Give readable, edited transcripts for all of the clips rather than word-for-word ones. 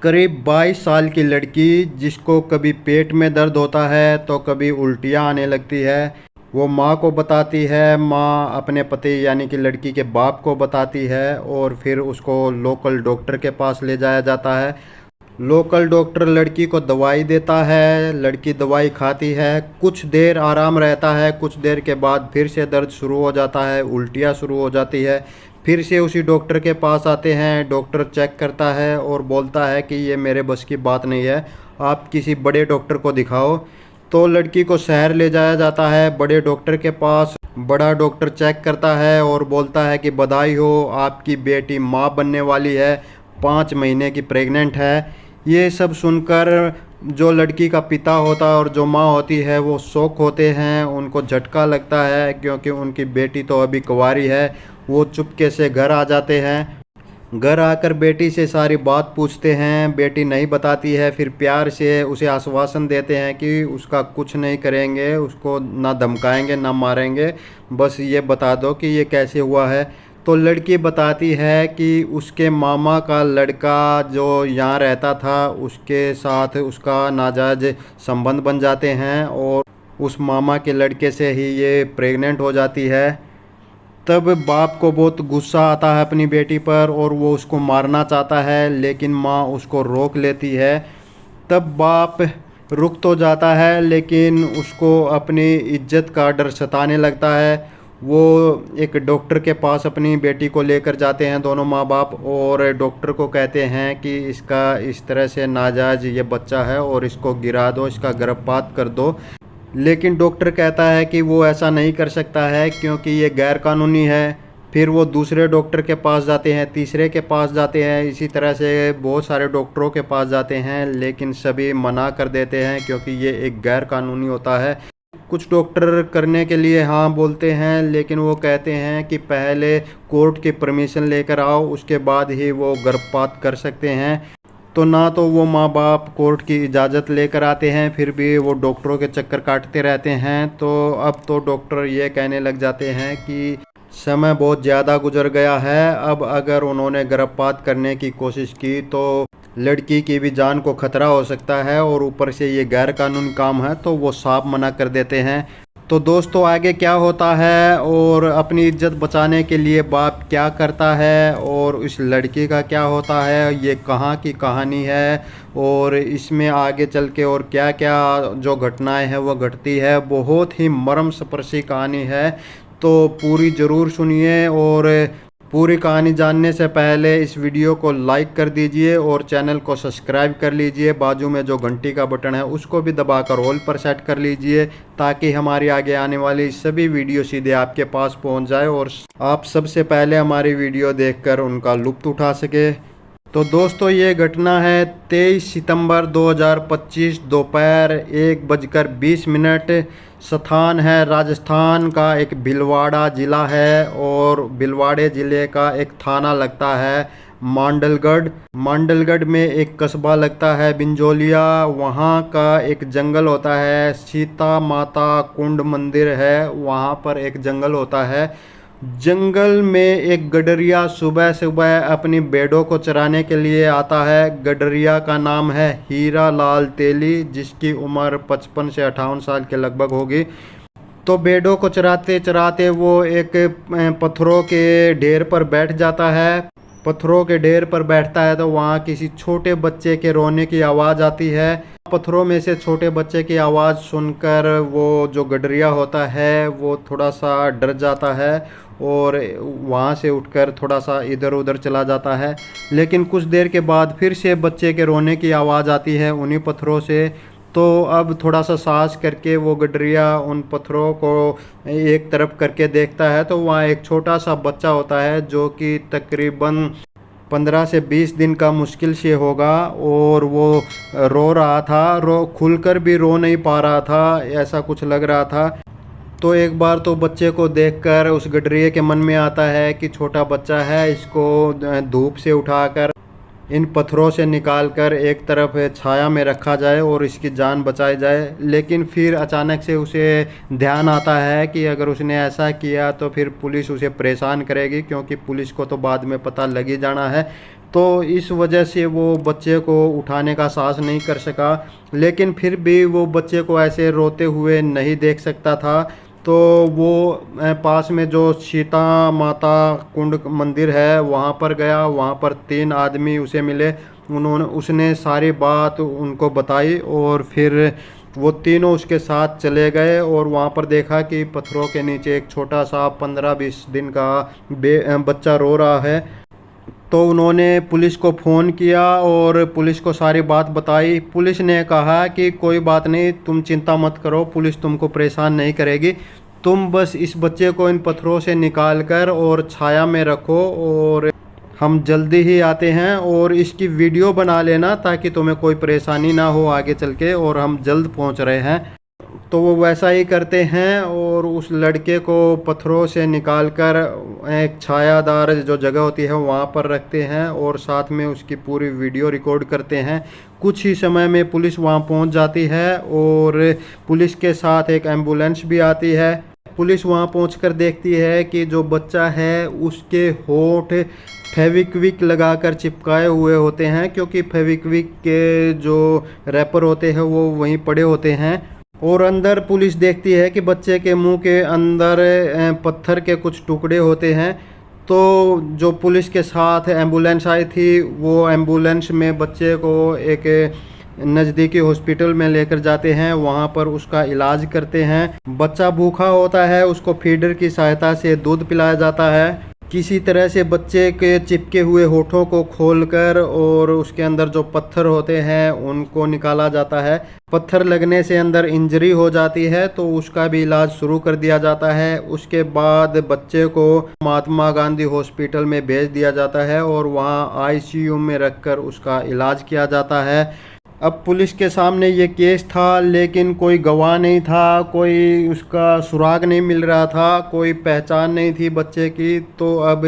करीब 22 साल की लड़की जिसको कभी पेट में दर्द होता है तो कभी उल्टियाँ आने लगती है। वो माँ को बताती है, माँ अपने पति यानी कि लड़की के बाप को बताती है और फिर उसको लोकल डॉक्टर के पास ले जाया जाता है। लोकल डॉक्टर लड़की को दवाई देता है, लड़की दवाई खाती है, कुछ देर आराम रहता है, कुछ देर के बाद फिर से दर्द शुरू हो जाता है, उल्टियाँ शुरू हो जाती है। फिर से उसी डॉक्टर के पास आते हैं, डॉक्टर चेक करता है और बोलता है कि ये मेरे बस की बात नहीं है, आप किसी बड़े डॉक्टर को दिखाओ। तो लड़की को शहर ले जाया जाता है बड़े डॉक्टर के पास। बड़ा डॉक्टर चेक करता है और बोलता है कि बधाई हो, आपकी बेटी माँ बनने वाली है, 5 महीने की प्रेग्नेंट है। ये सब सुनकर जो लड़की का पिता होता है और जो माँ होती है वो शौक होते हैं, उनको झटका लगता है क्योंकि उनकी बेटी तो अभी कुंवारी है। वो चुपके से घर आ जाते हैं। घर आकर बेटी से सारी बात पूछते हैं, बेटी नहीं बताती है। फिर प्यार से उसे आश्वासन देते हैं कि उसका कुछ नहीं करेंगे, उसको ना धमकाएंगे ना मारेंगे, बस ये बता दो कि ये कैसे हुआ है। तो लड़की बताती है कि उसके मामा का लड़का जो यहाँ रहता था उसके साथ उसका नाजायज संबंध बन जाते हैं और उस मामा के लड़के से ही ये प्रेग्नेंट हो जाती है। तब बाप को बहुत गुस्सा आता है अपनी बेटी पर और वो उसको मारना चाहता है, लेकिन माँ उसको रोक लेती है। तब बाप रुक तो जाता है लेकिन उसको अपनी इज्जत का डर सताने लगता है। वो एक डॉक्टर के पास अपनी बेटी को लेकर जाते हैं दोनों माँ बाप और डॉक्टर को कहते हैं कि इसका इस तरह से नाजायज ये बच्चा है और इसको गिरा दो, इसका गर्भपात कर दो। लेकिन डॉक्टर कहता है कि वो ऐसा नहीं कर सकता है क्योंकि ये गैर कानूनी है। फिर वो दूसरे डॉक्टर के पास जाते हैं, तीसरे के पास जाते हैं, इसी तरह से बहुत सारे डॉक्टरों के पास जाते हैं, लेकिन सभी मना कर देते हैं क्योंकि ये एक गैर कानूनी होता है। कुछ डॉक्टर करने के लिए हाँ बोलते हैं, लेकिन वो कहते हैं कि पहले कोर्ट की परमिशन लेकर आओ, उसके बाद ही वो गर्भपात कर सकते हैं। तो ना तो वो माँ बाप कोर्ट की इजाज़त लेकर आते हैं, फिर भी वो डॉक्टरों के चक्कर काटते रहते हैं। तो अब तो डॉक्टर ये कहने लग जाते हैं कि समय बहुत ज़्यादा गुजर गया है, अब अगर उन्होंने गर्भपात करने की कोशिश की तो लड़की की भी जान को खतरा हो सकता है और ऊपर से ये गैर कानूनी काम है, तो वो साफ मना कर देते हैं। तो दोस्तों आगे क्या होता है और अपनी इज्जत बचाने के लिए बाप क्या करता है और इस लड़की का क्या होता है, ये कहाँ की कहानी है और इसमें आगे चल के और क्या क्या जो घटनाएं हैं वो घटती है। बहुत ही मर्मस्पर्शी कहानी है, तो पूरी ज़रूर सुनिए और पूरी कहानी जानने से पहले इस वीडियो को लाइक कर दीजिए और चैनल को सब्सक्राइब कर लीजिए। बाजू में जो घंटी का बटन है उसको भी दबाकर ऑल पर सेट कर लीजिए ताकि हमारी आगे आने वाली सभी वीडियो सीधे आपके पास पहुंच जाए और आप सबसे पहले हमारी वीडियो देखकर उनका लुत्फ़ उठा सके। तो दोस्तों ये घटना है 23 सितंबर 2025 दोपहर 1:20। स्थान है राजस्थान का एक भीलवाड़ा ज़िला है और भीलवाड़े ज़िले का एक थाना लगता है मांडलगढ़। मांडलगढ़ में एक कस्बा लगता है बिंजोलिया। वहाँ का एक जंगल होता है, सीता माता कुंड मंदिर है, वहाँ पर एक जंगल होता है। जंगल में एक गडरिया सुबह सुबह अपनी भेड़ों को चराने के लिए आता है। गडरिया का नाम है हीरा लाल तेली, जिसकी उम्र 55 से 58 साल के लगभग होगी। तो भेड़ों को चराते चराते वो एक पत्थरों के ढेर पर बैठ जाता है। पत्थरों के ढेर पर बैठता है तो वहाँ किसी छोटे बच्चे के रोने की आवाज़ आती है। पत्थरों में से छोटे बच्चे की आवाज़ सुनकर वो जो गडरिया होता है वो थोड़ा सा डर जाता है और वहाँ से उठकर थोड़ा सा इधर उधर चला जाता है। लेकिन कुछ देर के बाद फिर से बच्चे के रोने की आवाज़ आती है उन्हीं पत्थरों से। तो अब थोड़ा सा साहस करके वो गडरिया उन पत्थरों को एक तरफ करके देखता है तो वहाँ एक छोटा सा बच्चा होता है जो कि तकरीबन 15 से 20 दिन का मुश्किल से होगा और वो रो रहा था, खुलकर भी रो नहीं पा रहा था, ऐसा कुछ लग रहा था। तो एक बार तो बच्चे को देखकर उस गडरिये के मन में आता है कि छोटा बच्चा है, इसको धूप से उठाकर इन पत्थरों से निकालकर एक तरफ छाया में रखा जाए और इसकी जान बचाई जाए। लेकिन फिर अचानक से उसे ध्यान आता है कि अगर उसने ऐसा किया तो फिर पुलिस उसे परेशान करेगी, क्योंकि पुलिस को तो बाद में पता लग ही जाना है। तो इस वजह से वो बच्चे को उठाने का साहस नहीं कर सका। लेकिन फिर भी वो बच्चे को ऐसे रोते हुए नहीं देख सकता था। तो वो पास में जो सीता माता कुंड मंदिर है वहाँ पर गया। वहाँ पर 3 आदमी उसे मिले। उसने सारी बात उनको बताई और फिर वो तीनों उसके साथ चले गए और वहाँ पर देखा कि पत्थरों के नीचे एक छोटा सा 15-20 दिन का बच्चा रो रहा है। तो उन्होंने पुलिस को फ़ोन किया और पुलिस को सारी बात बताई। पुलिस ने कहा कि कोई बात नहीं, तुम चिंता मत करो, पुलिस तुमको परेशान नहीं करेगी, तुम बस इस बच्चे को इन पत्थरों से निकाल कर और छाया में रखो और हम जल्दी ही आते हैं और इसकी वीडियो बना लेना ताकि तुम्हें कोई परेशानी ना हो आगे चल के, और हम जल्द पहुंच रहे हैं। तो वो वैसा ही करते हैं और उस लड़के को पत्थरों से निकालकर एक छायादार जो जगह होती है वहाँ पर रखते हैं और साथ में उसकी पूरी वीडियो रिकॉर्ड करते हैं। कुछ ही समय में पुलिस वहाँ पहुँच जाती है और पुलिस के साथ एक एम्बुलेंस भी आती है। पुलिस वहाँ पहुँचकर देखती है कि जो बच्चा है उसके होंठ फेविक्विक लगाकर चिपकाए हुए होते हैं, क्योंकि फेविक्विक के जो रैपर होते हैं वो वहीं पड़े होते हैं। और अंदर पुलिस देखती है कि बच्चे के मुंह के अंदर पत्थर के कुछ टुकड़े होते हैं। तो जो पुलिस के साथ एम्बुलेंस आई थी वो एम्बुलेंस में बच्चे को एक नज़दीकी हॉस्पिटल में लेकर जाते हैं। वहाँ पर उसका इलाज करते हैं। बच्चा भूखा होता है, उसको फीडर की सहायता से दूध पिलाया जाता है। किसी तरह से बच्चे के चिपके हुए होठों को खोलकर और उसके अंदर जो पत्थर होते हैं उनको निकाला जाता है। पत्थर लगने से अंदर इंजरी हो जाती है तो उसका भी इलाज शुरू कर दिया जाता है। उसके बाद बच्चे को महात्मा गांधी हॉस्पिटल में भेज दिया जाता है और वहाँ आईसीयू में रखकर उसका इलाज किया जाता है। अब पुलिस के सामने ये केस था लेकिन कोई गवाह नहीं था, कोई उसका सुराग नहीं मिल रहा था, कोई पहचान नहीं थी बच्चे की। तो अब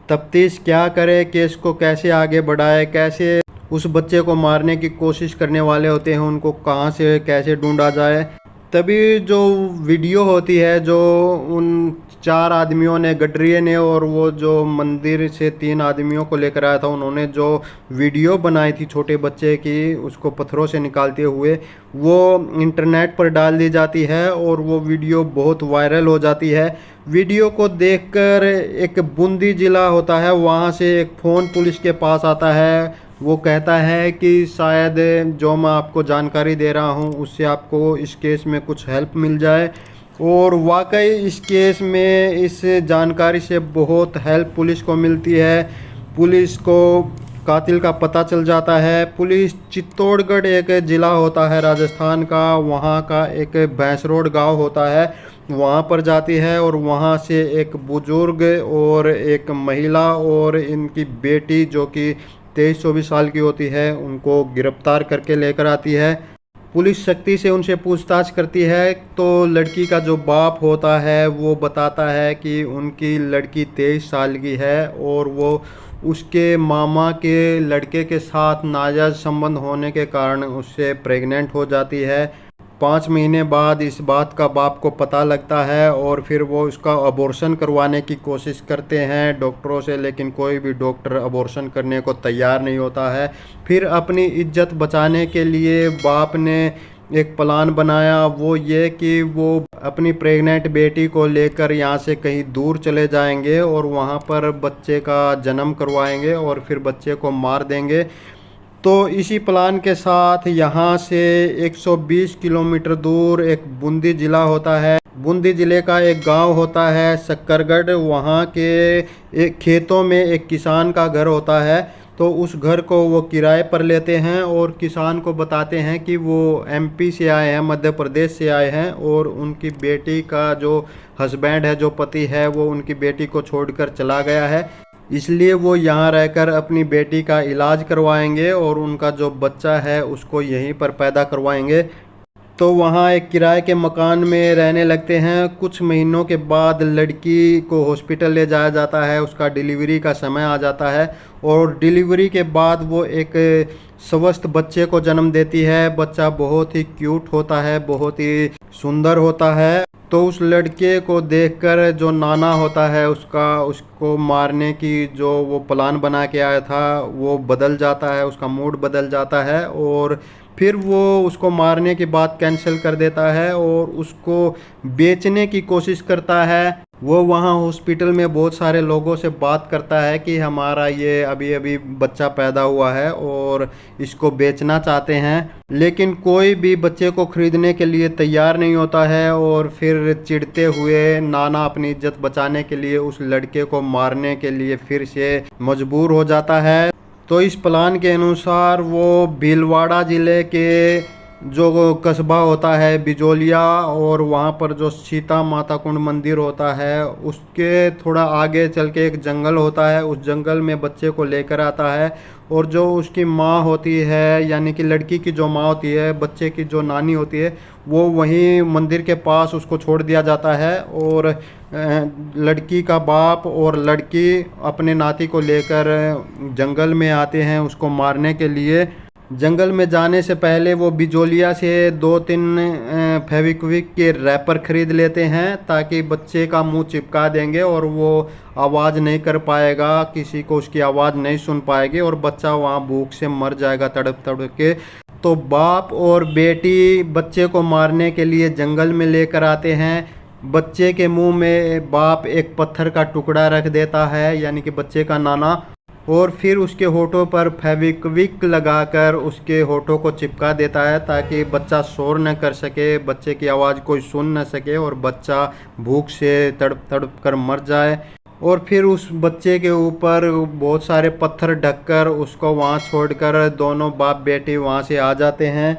तफ्तीश क्या करे, केस को कैसे आगे बढ़ाए, कैसे उस बच्चे को मारने की कोशिश करने वाले होते हैं उनको कहाँ से कैसे ढूंढा जाए। तभी जो वीडियो होती है जो उन 4 आदमियों ने, गडरिये ने और वो जो मंदिर से 3 आदमियों को लेकर आया था, उन्होंने जो वीडियो बनाई थी छोटे बच्चे की उसको पत्थरों से निकालते हुए, वो इंटरनेट पर डाल दी जाती है और वो वीडियो बहुत वायरल हो जाती है। वीडियो को देखकर एक बूंदी ज़िला होता है वहाँ से एक फ़ोन पुलिस के पास आता है। वो कहता है कि शायद जो मैं आपको जानकारी दे रहा हूँ उससे आपको इस केस में कुछ हेल्प मिल जाए। और वाकई इस केस में इस जानकारी से बहुत हेल्प पुलिस को मिलती है। पुलिस को कातिल का पता चल जाता है। पुलिस चित्तौड़गढ़ एक ज़िला होता है राजस्थान का, वहाँ का एक भैंसरोड गांव होता है, वहाँ पर जाती है और वहाँ से एक बुजुर्ग और एक महिला और इनकी बेटी जो कि 23-24 साल की होती है उनको गिरफ्तार करके लेकर आती है। पुलिस सख्ती से उनसे पूछताछ करती है तो लड़की का जो बाप होता है वो बताता है कि उनकी लड़की 23 साल की है और वो उसके मामा के लड़के के साथ नाजायज़ संबंध होने के कारण उससे प्रेग्नेंट हो जाती है। 5 महीने बाद इस बात का बाप को पता लगता है और फिर वो उसका अबॉर्शन करवाने की कोशिश करते हैं डॉक्टरों से, लेकिन कोई भी डॉक्टर अबॉर्शन करने को तैयार नहीं होता है। फिर अपनी इज्जत बचाने के लिए बाप ने एक प्लान बनाया, वो ये कि वो अपनी प्रेग्नेंट बेटी को लेकर यहाँ से कहीं दूर चले जाएंगे और वहाँ पर बच्चे का जन्म करवाएंगे और फिर बच्चे को मार देंगे। तो इसी प्लान के साथ यहाँ से 120 किलोमीटर दूर एक बूंदी ज़िला होता है। बूंदी ज़िले का एक गांव होता है सक्करगढ़, वहाँ के एक खेतों में एक किसान का घर होता है। तो उस घर को वो किराए पर लेते हैं और किसान को बताते हैं कि वो एमपी से आए हैं, मध्य प्रदेश से आए हैं और उनकी बेटी का जो हस्बैंड है, जो पति है, वो उनकी बेटी को छोड़कर चला गया है, इसलिए वो यहाँ रहकर अपनी बेटी का इलाज करवाएंगे और उनका जो बच्चा है उसको यहीं पर पैदा करवाएंगे। तो वहाँ एक किराए के मकान में रहने लगते हैं। कुछ महीनों के बाद लड़की को हॉस्पिटल ले जाया जाता है, उसका डिलीवरी का समय आ जाता है और डिलीवरी के बाद वो एक स्वस्थ बच्चे को जन्म देती है। बच्चा बहुत ही क्यूट होता है, बहुत ही सुंदर होता है तो उस लड़के को देखकर जो नाना होता है उसको मारने की जो वो प्लान बना के आया था वो बदल जाता है, उसका मूड बदल जाता है और फिर वो उसको मारने की बात कैंसिल कर देता है और उसको बेचने की कोशिश करता है। वो वहाँ हॉस्पिटल में बहुत सारे लोगों से बात करता है कि हमारा ये अभी अभी बच्चा पैदा हुआ है और इसको बेचना चाहते हैं, लेकिन कोई भी बच्चे को खरीदने के लिए तैयार नहीं होता है। और फिर चिढ़ते हुए नाना अपनी इज्जत बचाने के लिए उस लड़के को मारने के लिए फिर से मजबूर हो जाता है। तो इस प्लान के अनुसार वो भीलवाड़ा ज़िले के जो कस्बा होता है बिजोलिया और वहाँ पर जो सीता माता कुंड मंदिर होता है उसके थोड़ा आगे चल के एक जंगल होता है, उस जंगल में बच्चे को लेकर आता है। और जो उसकी माँ होती है यानी कि लड़की की जो माँ होती है, बच्चे की जो नानी होती है, वो वहीं मंदिर के पास उसको छोड़ दिया जाता है। और लड़की का बाप और लड़की अपने नाती को लेकर जंगल में आते हैं उसको मारने के लिए। जंगल में जाने से पहले वो बिजोलिया से 2-3 फेविक्विक के रैपर खरीद लेते हैं ताकि बच्चे का मुंह चिपका देंगे और वो आवाज़ नहीं कर पाएगा, किसी को उसकी आवाज़ नहीं सुन पाएगी और बच्चा वहाँ भूख से मर जाएगा तड़प तड़प के। तो बाप और बेटी बच्चे को मारने के लिए जंगल में लेकर आते हैं। बच्चे के मुंह में बाप एक पत्थर का टुकड़ा रख देता है यानी कि बच्चे का नाना, और फिर उसके होठों पर फेविक्विक लगाकर उसके होठों को चिपका देता है ताकि बच्चा शोर न कर सके, बच्चे की आवाज़ कोई सुन न सके और बच्चा भूख से तड़प तड़प कर मर जाए। और फिर उस बच्चे के ऊपर बहुत सारे पत्थर ढककर उसको वहाँ छोड़कर दोनों बाप बेटी वहाँ से आ जाते हैं।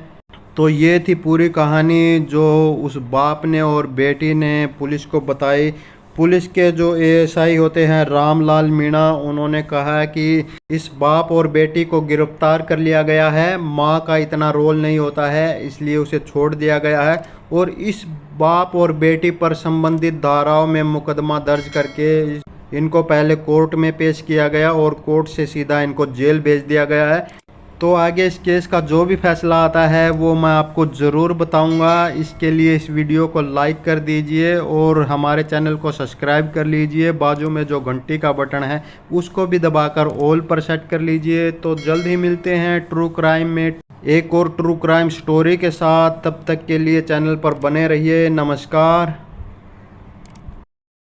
तो ये थी पूरी कहानी जो उस बाप ने और बेटी ने पुलिस को बताई। पुलिस के जो एएसआई होते हैं रामलाल मीणा, उन्होंने कहा कि इस बाप और बेटी को गिरफ्तार कर लिया गया है, माँ का इतना रोल नहीं होता है इसलिए उसे छोड़ दिया गया है। और इस बाप और बेटी पर संबंधित धाराओं में मुकदमा दर्ज करके इनको पहले कोर्ट में पेश किया गया और कोर्ट से सीधा इनको जेल भेज दिया गया है। तो आगे इस केस का जो भी फैसला आता है वो मैं आपको ज़रूर बताऊंगा। इसके लिए इस वीडियो को लाइक कर दीजिए और हमारे चैनल को सब्सक्राइब कर लीजिए। बाजू में जो घंटी का बटन है उसको भी दबाकर ऑल पर सेट कर लीजिए। तो जल्द ही मिलते हैं ट्रू क्राइम में एक और ट्रू क्राइम स्टोरी के साथ। तब तक के लिए चैनल पर बने रहिए। नमस्कार।